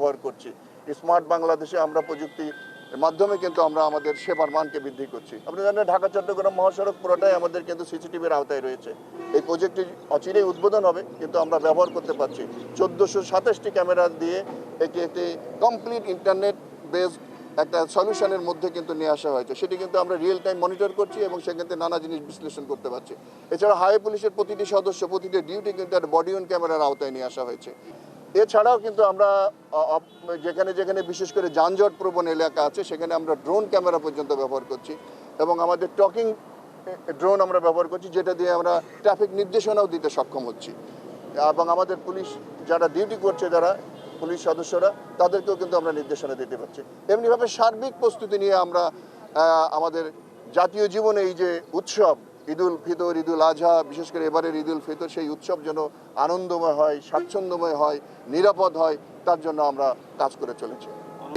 ব্যবহার করছি। স্মার্ট বাংলাদেশে আমরা প্রযুক্তির মাধ্যমে কিন্তু আমরা আমাদের সেবার মানকে বৃদ্ধি করছি। আপনি জানেন ঢাকা চট্টগ্রাম মহাসড়ক পুরোটাই আমাদের কিন্তু সিসিটিভির আওতায় রয়েছে। এই প্রজেক্টটি অচিরেই উদ্বোধন হবে, কিন্তু আমরা ব্যবহার করতে পারছি 1427টি ক্যামেরা দিয়ে এটি একটি কমপ্লিট ইন্টারনেট বেসড একটা সলিউশনের মধ্যে কিন্তু নিয়ে আসা হয়েছে। সেটি কিন্তু আমরা রিয়েল টাইম মনিটর করছি এবং সেক্ষেত্রে নানা জিনিস বিশ্লেষণ করতে পারছি। এছাড়া হাইওয়ে পুলিশের প্রতিটি সদস্য প্রতিটি ডিউটি কিন্তু একটা বডি অন ক্যামেরার আওতায় নিয়ে আসা হয়েছে। এছাড়াও কিন্তু আমরা যেখানে যেখানে বিশেষ করে যানজট প্রবণ এলাকা আছে সেখানে আমরা ড্রোন ক্যামেরা পর্যন্ত ব্যবহার করছি এবং আমাদের টকিং ড্রোন আমরা ব্যবহার করছি, যেটা দিয়ে আমরা ট্রাফিক নির্দেশনাও দিতে সক্ষম হচ্ছি। এবং আমাদের পুলিশ যারা ডিউটি করছে, যারা পুলিশ সদস্যরা, তাদেরকেও কিন্তু আমরা নির্দেশনা দিতে পারছি। এমনিভাবে সার্বিক প্রস্তুতি নিয়ে আমরা আমাদের জাতীয় জীবনে এই যে উৎসব ঈদুল ফিতর, ঈদুল আজহা, বিশেষ করে এবারের ঈদুল ফিতর, সেই উৎসব যেন আনন্দময় হয়, স্বাচ্ছন্দ্যময় হয়, নিরাপদ হয়, তার জন্য আমরা কাজ করে চলেছি।